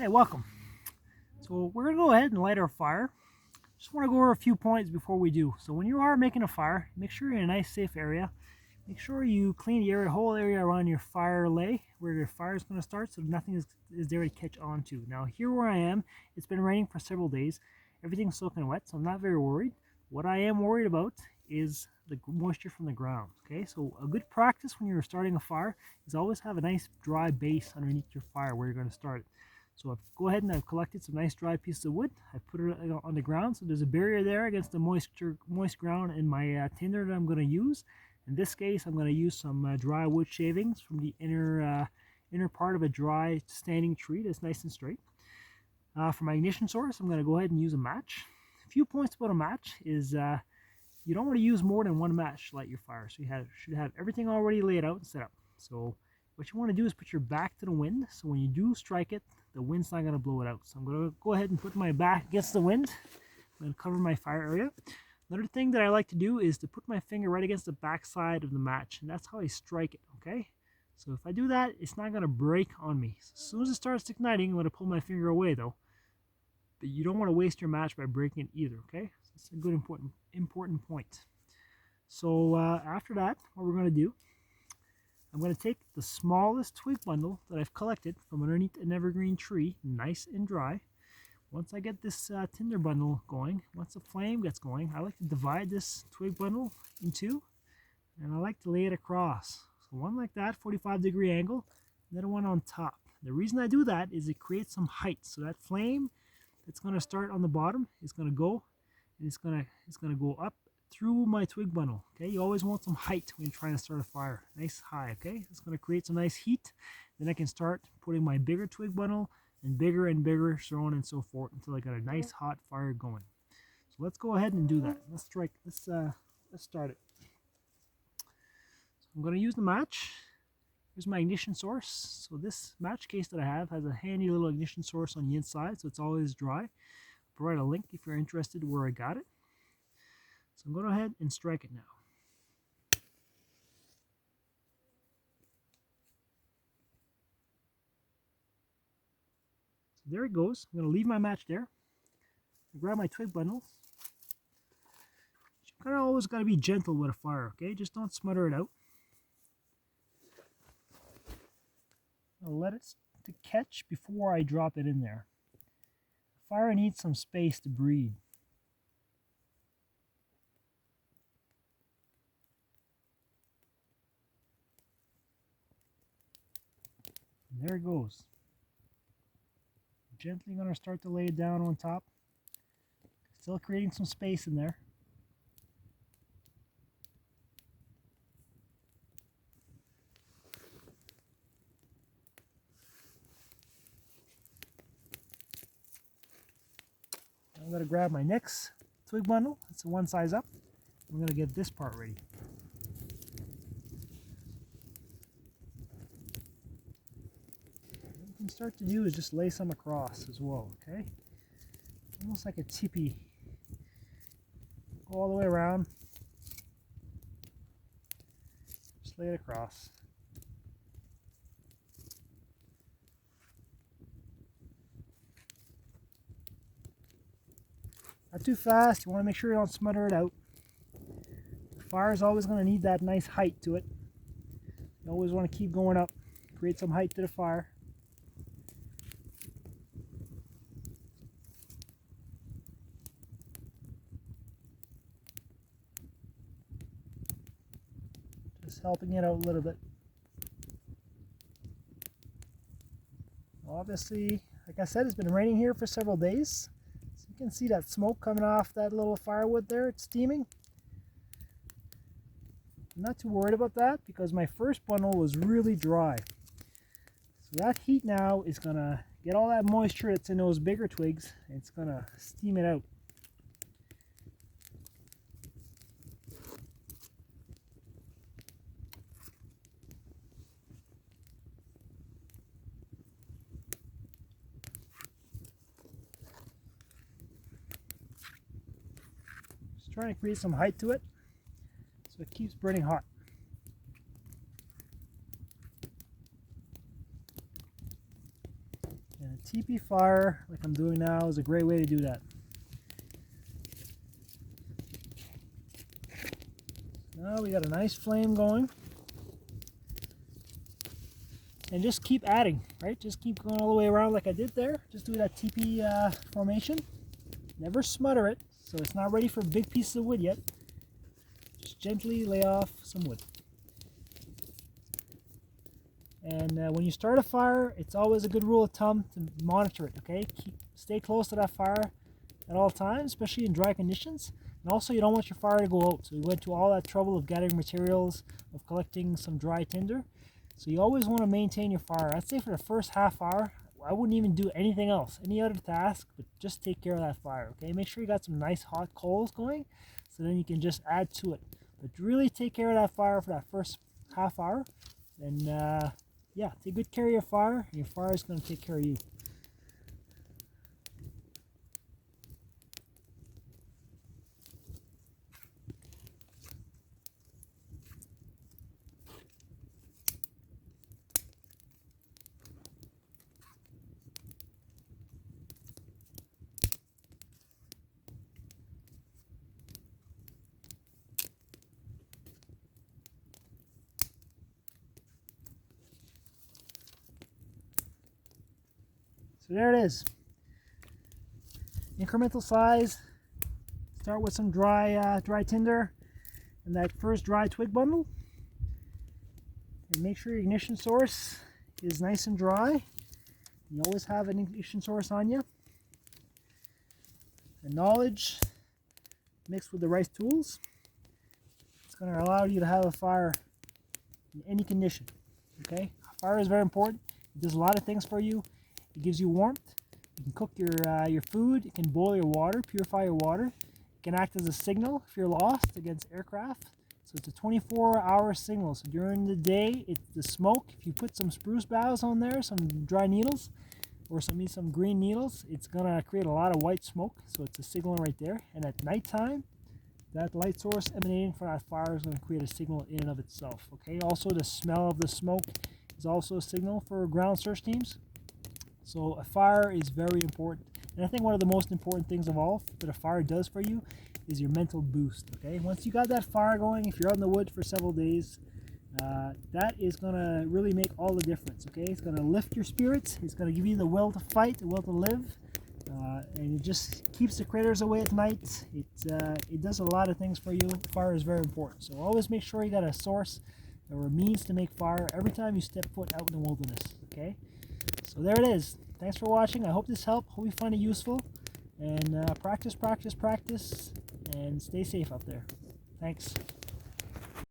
Hey, welcome. So we're going to go ahead and light our fire. Just want to go over a few points before we do. So when you are making a fire, make sure you're in a nice safe area. Make sure you clean the whole area around your fire lay where your fire is going to start so nothing is there to catch on to. Now here where I am, it's been raining for several days. Everything's soaking wet, so I'm not very worried. What I am worried about is the moisture from the ground. Okay, so a good practice when you're starting a fire is always have a nice dry base underneath your fire where you're going to start it. So go ahead and I've collected some nice dry pieces of wood. I put it on the ground, so there's a barrier there against the moist ground in my tinder that I'm going to use. In this case, I'm going to use some dry wood shavings from the inner part of a dry standing tree that's nice and straight. For my ignition source, I'm going to go ahead and use a match. A few points about a match is you don't want to use more than one match to light your fire. So you should have everything already laid out and set up. So what you want to do is put your back to the wind, so when you do strike it, the wind's not going to blow it out. So I'm going to go ahead and put my back against the wind. I'm going to cover my fire area. Another thing that I like to do is to put my finger right against the back side of the match, and that's how I strike it, okay? So if I do that, it's not going to break on me. So as soon as it starts igniting, I'm going to pull my finger away though. But you don't want to waste your match by breaking it either, okay? So that's a good important point. So after that, what we're going to do, I'm going to take the smallest twig bundle that I've collected from underneath an evergreen tree, nice and dry. Once I get this tinder bundle going, once the flame gets going, I like to divide this twig bundle in two, and I like to lay it across. So one like that, 45-degree angle, and then one on top. The reason I do that is it creates some height. So that flame that's going to start on the bottom is going to go, and it's going to go up through my twig bundle. Okay, you always want some height when you're trying to start a fire. Nice high, okay? It's going to create some nice heat. Then I can start putting my bigger twig bundle and bigger, so on and so forth until I got a nice hot fire going. So let's go ahead and do that. Let's start it. So I'm going to use the match. Here's my ignition source. So this match case that I have has a handy little ignition source on the inside, so it's always dry. I'll provide a link if you're interested where I got it. So I'm going to go ahead and strike it now. So there it goes. I'm going to leave my match there. Grab my twig bundle. You kind of always got to be gentle with a fire, okay? Just don't smother it out. I'll let it to catch before I drop it in there. The fire needs some space to breathe. And there it goes. Gently going to start to lay it down on top. Still creating some space in there. I'm going to grab my next twig bundle. It's one size up. I'm going to get this part ready. What you can start to do is just lay some across as well, okay? Almost like a tippy. Go all the way around. Just lay it across. Not too fast. You want to make sure you don't smother it out. The fire is always going to need that nice height to it. You always want to keep going up. Create some height to the fire. Just helping it out a little bit. Obviously, like I said, it's been raining here for several days. So you can see that smoke coming off that little firewood there. It's steaming. I'm not too worried about that because my first bundle was really dry. So that heat now is going to get all that moisture that's in those bigger twigs, and it's going to steam it out. Just trying to create some height to it so it keeps burning hot. And a teepee fire, like I'm doing now, is a great way to do that. Now we got a nice flame going. And just keep adding, right? Just keep going all the way around like I did there. Just do that teepee formation. Never smother it, so it's not ready for big pieces of wood yet. Just gently lay off some wood. And when you start a fire, it's always a good rule of thumb to monitor it, okay? Stay close to that fire at all times, especially in dry conditions. And also, you don't want your fire to go out. So we went to all that trouble of gathering materials, of collecting some dry tinder. So you always want to maintain your fire. I'd say for the first half hour, I wouldn't even do anything else, any other task, but just take care of that fire, okay? Make sure you got some nice hot coals going, so then you can just add to it. But really take care of that fire for that first half hour. And yeah, take good care of your fire, and your fire is going to take care of you. So there it is. Incremental size. Start with some dry tinder and that first dry twig bundle. And make sure your ignition source is nice and dry. You always have an ignition source on you. And knowledge mixed with the right tools. It's going to allow you to have a fire in any condition. Okay? Fire is very important. It does a lot of things for you. It gives you warmth. You can cook your food. It can boil your water, purify your water. It can act as a signal if you're lost against aircraft. So it's a 24-hour signal. So during the day, it's the smoke. If you put some spruce boughs on there, some dry needles, or some green needles, it's gonna create a lot of white smoke. So it's a signal right there. And at nighttime, that light source emanating from that fire is going to create a signal in and of itself. Okay. Also, the smell of the smoke is also a signal for ground search teams. So a fire is very important. And I think one of the most important things of all that a fire does for you is your mental boost. Okay. Once you got that fire going, if you're out in the woods for several days, that is going to really make all the difference. Okay. It's going to lift your spirits. It's going to give you the will to fight, the will to live. And it just keeps the critters away at night. It does a lot of things for you. Fire is very important. So always make sure you got a source or a means to make fire every time you step foot out in the wilderness. Okay? So there it is. Thanks for watching. I hope this helped. Hope you find it useful. And practice, practice, practice. And stay safe out there. Thanks.